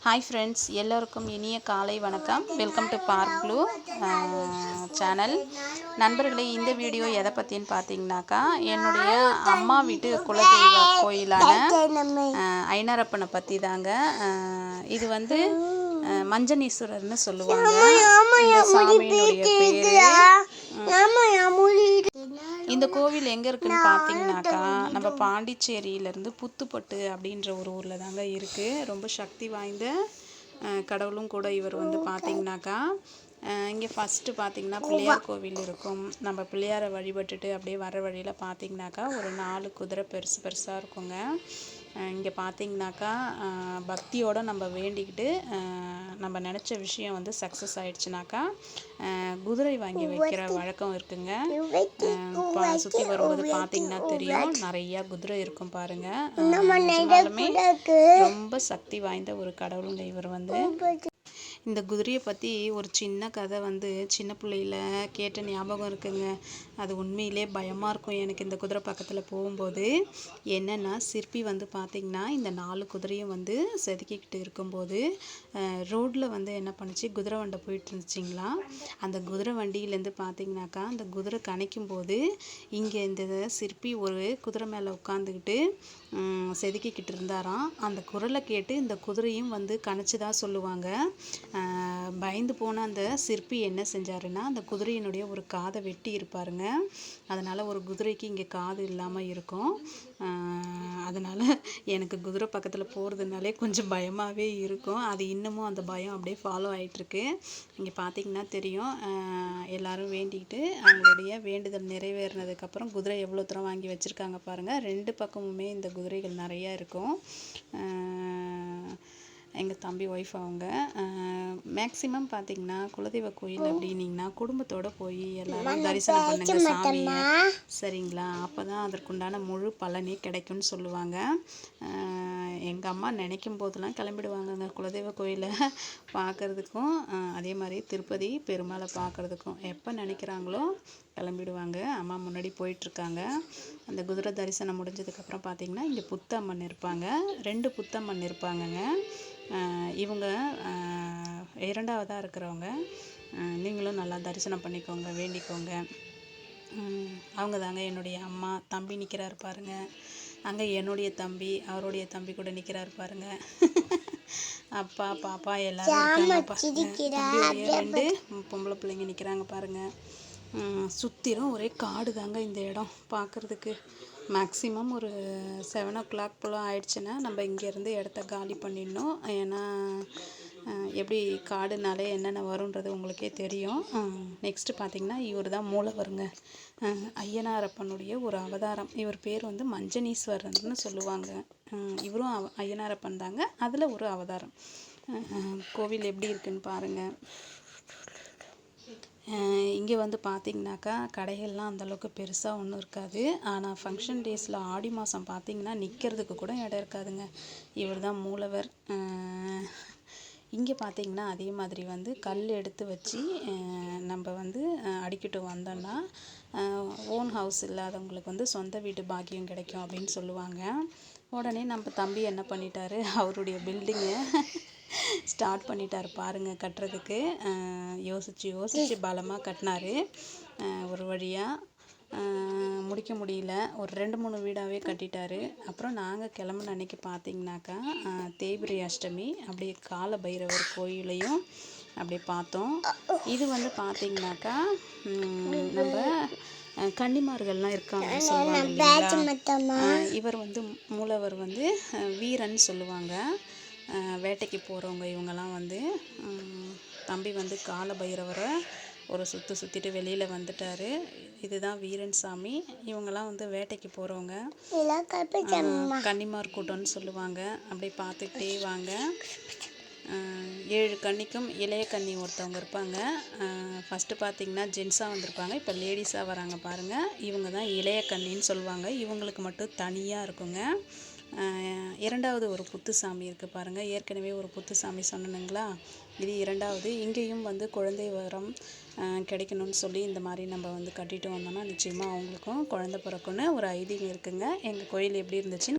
Hi friends, எல்லோருக்கும் இனிய காலை வணக்கம். Welcome to park blue channel. நண்பர்களே, இந்த வீடியோ எதை பற்றின்னு பார்த்தீங்கன்னாக்கா, என்னுடைய அம்மா வீட்டு குலதெய்வ கோயிலான ஐனாரப்பனை பற்றி தாங்க. இது வந்து மஞ்சனீஸ்வரர்னு சொல்லுவாங்க. இந்த சாமியினுடைய பேர். இந்த கோவில் எங்கே இருக்குதுன்னு பார்த்தீங்கன்னாக்கா, நம்ம பாண்டிச்சேரியிலேருந்து புத்துப்பட்டு அப்படின்ற ஒரு ஊரில் தாங்க இருக்குது. ரொம்ப சக்தி வாய்ந்த கடவுளும் கூட இவர் வந்து பார்த்தீங்கன்னாக்கா. இங்கே ஃபஸ்ட்டு பார்த்திங்கன்னா பிள்ளையார் கோவில் இருக்கும். நம்ம பிள்ளையாரை வழிபட்டுட்டு அப்படியே வர வழியில் பார்த்திங்கனாக்கா ஒரு 4 குதிரை பெருசு பெருசாக இருக்குங்க. இங்கே பார்த்திங்கனாக்கா பக்தியோடு நம்ம வேண்டிக்கிட்டு நம்ம நினச்ச விஷயம் வந்து சக்ஸஸ் ஆகிடுச்சுனாக்கா குதிரை வாங்கி வைக்கிற வழக்கம் இருக்குங்க. சுற்றி வரும்போது பார்த்திங்கன்னா தெரியும், நிறையா குதிரை இருக்கும் பாருங்கள். ரொம்ப சக்தி வாய்ந்த ஒரு கடவுளுங்க இவர் வந்து. இந்த குதிரையை பற்றி ஒரு சின்ன கதை வந்து சின்ன பிள்ளையில கேட்ட ஞாபகம் இருக்குங்க. அது உண்மையிலே பயமாக இருக்கும் எனக்கு இந்த குதிரை பக்கத்தில் போகும்போது. என்னென்னா, சிற்பி வந்து பார்த்திங்கன்னா இந்த 4 குதிரையும் வந்து செதுக்கிக்கிட்டு இருக்கும்போது ரோட்டில் வந்து என்ன பண்ணுச்சு, குதிரை வண்டி போயிட்டு இருந்துச்சிங்களா. அந்த குதிரை வண்டியிலேருந்து பார்த்திங்கனாக்கா அந்த குதிரை கணைக்கும் போது இங்கே இந்த சிற்பி ஒரு குதிரை மேலே உட்காந்துக்கிட்டு செதுக்கிக்கிட்டு இருந்தாராம். அந்த குரலை கேட்டு இந்த குதிரையும் வந்து கணைச்சிதான் சொல்லுவாங்க. பயந்து போன அந்த சிற்பி என்ன செஞ்சாருன்னா, அந்த குதிரையினுடைய ஒரு காதை வெட்டி இருப்பாருங்க. அதனால் ஒரு குதிரைக்கு இங்கே காது இல்லாமல் இருக்கும். அதனால் எனக்கு குதிரை பக்கத்தில் போகிறதுனாலே கொஞ்சம் பயமாகவே இருக்கும். அது இன்னமும் அந்த பயம் அப்படியே ஃபாலோ ஆகிட்டுருக்கு. இங்கே பார்த்திங்கன்னா தெரியும், எல்லோரும் வேண்டிக்கிட்டு அவங்களுடைய வேண்டுதல் நிறைவேறினதுக்கப்புறம் குதிரை எவ்வளோ தூரம் வாங்கி வச்சுருக்காங்க பாருங்கள். 2 பக்கமுமே இந்த குதிரைகள் நிறையா இருக்கும். எங்கள் தம்பி ஒய்ஃப் அவங்க. மேக்ஸிமம் பார்த்திங்கன்னா குலதெய்வ கோயில் அப்படின்னிங்கன்னா குடும்பத்தோடு போய் எல்லோரும் தரிசனம் பண்ணுங்க சாமியை, சரிங்களா. அப்போ தான் அதற்குண்டான முழு பலனே கிடைக்கும்னு சொல்லுவாங்க. எங்கள் அம்மா நினைக்கும் போதெல்லாம் கிளம்பிடுவாங்கங்க குலதெய்வ கோயிலை பார்க்குறதுக்கும், அதே மாதிரி திருப்பதி பெருமாளை பார்க்குறதுக்கும். எப்போ நினைக்கிறாங்களோ கிளம்பிடுவாங்க. அம்மா முன்னாடி போயிட்டுருக்காங்க. அந்த குதிரை தரிசனம் முடிஞ்சதுக்கப்புறம் பார்த்திங்கன்னா இங்கே புத்தம்மன் இருப்பாங்க. 2 புத்தம்மன் இருப்பாங்கங்க. இவங்க 2ஆவதாக இருக்கிறவங்க. நீங்களும் நல்லா தரிசனம் பண்ணிக்கோங்க, வேண்டிக்கோங்க. அவங்க தாங்க என்னுடைய அம்மா. தம்பி நிற்கிறாரு பாருங்க. அங்கே என்னுடைய தம்பி, அவருடைய தம்பி கூட நிற்கிறாரு பாருங்க. அப்பா பாப்பா எல்லாரும் தம்பியுடைய 2 பொம்பளை பிள்ளைங்க நிற்கிறாங்க பாருங்க. சுற்றிலும் ஒரே காடு தாங்க இந்த இடம் பார்க்குறதுக்கு. மேக்ஸிமம் ஒரு 7 o'clock போல் ஆயிடுச்சுன்னா நம்ம இங்கேருந்து இடத்த காலி பண்ணிடணும். ஏன்னா எப்படி காடுனாலே என்னென்ன வருன்றது உங்களுக்கே தெரியும். நெக்ஸ்ட்டு பார்த்திங்கன்னா இவர் தான் மூலவருங்க. ஐயனாரப்பனுடைய ஒரு அவதாரம். இவர் பேர் வந்து மஞ்சனீஸ்வரர்னு சொல்லுவாங்க. இவரும் ஐயனாரப்பன் தாங்க, அதில் ஒரு அவதாரம். கோவில் எப்படி இருக்குன்னு பாருங்கள். இங்கே வந்து பார்த்திங்கனாக்கா கடைகள்லாம் அந்தளவுக்கு பெருசாக ஒன்றும் இருக்காது. ஆனால் ஃபங்க்ஷன் டேஸில் ஆடி மாதம் பார்த்திங்கன்னா நிற்கிறதுக்கு கூட இடம் இருக்காதுங்க. இவர் தான் மூலவர். இங்கே பார்த்திங்கன்னா அதே மாதிரி வந்து கல் எடுத்து வச்சு நம்ம வந்து அடிக்கிட்டு வந்தோன்னா ஓன் ஹவுஸ் இல்லாதவங்களுக்கு வந்து சொந்த வீட்டு பாக்கியம் கிடைக்கும் அப்படின்னு சொல்லுவாங்க. உடனே நம்ம தம்பி என்ன பண்ணிட்டாரு, அவருடைய பில்டிங்கை ஸ்டார்ட் பண்ணிட்டார் பாருங்கள் கட்டுறதுக்கு. யோசித்து பலமாக கட்டினார். ஒரு வழியாக முடிக்க முடியல. ஒரு 2-3 வீடாகவே கட்டிட்டார். அப்புறம் நாங்கள் கிளம்புன அன்றைக்கி பார்த்திங்கனாக்கா தேய்பிரை அஷ்டமி. அப்படியே கால பைரவர் கோயிலையும் அப்படியே பார்த்தோம். இது வந்து பார்த்திங்கனாக்கா நம்ம கன்னிமார்கள்லாம் இருக்காங்க சொல்லுவாங்க. இவர் வந்து மூலவர் வந்து வீரன் சொல்லுவாங்க. வேட்டைக்கு போகிறவங்க இவங்கெல்லாம் வந்து. தம்பி வந்து கால பைரவரை ஒரு சுற்றிட்டு வெளியில் வந்துட்டார். இதுதான் வீரன் சாமி. இவங்கெல்லாம் வந்து வேட்டைக்கு போகிறவங்க, கன்னிமார் கூட்டம்னு சொல்லுவாங்க. அப்படியே பார்த்துக்கிட்டே வாங்க. 7 கன்னிக்கும் இளைய கன்னி ஒருத்தவங்க இருப்பாங்க. ஃபஸ்ட்டு பார்த்திங்கன்னா ஜென்ஸாக வந்திருப்பாங்க, இப்போ லேடிஸாக வராங்க பாருங்கள். இவங்க தான் இளைய கன்னின்னு சொல்லுவாங்க. இவங்களுக்கு மட்டும் தனியாக இருக்குங்க. 2வது ஒரு புத்துசாமி இருக்குது பாருங்கள். ஏற்கனவே ஒரு புத்துசாமி சொன்னனுங்களா, இது 2வது. இங்கேயும் வந்து குழந்தை வரம் கிடைக்கணும்னு சொல்லி இந்த மாதிரி நம்ம வந்து கட்டிட்டு வந்தோம்னா நிச்சயமாக அவங்களுக்கும் குழந்தை பிறக்குன்னு ஒரு ஐதீகம் இருக்குங்க. எங்கள் கோயில் எப்படி இருந்துச்சுன்னு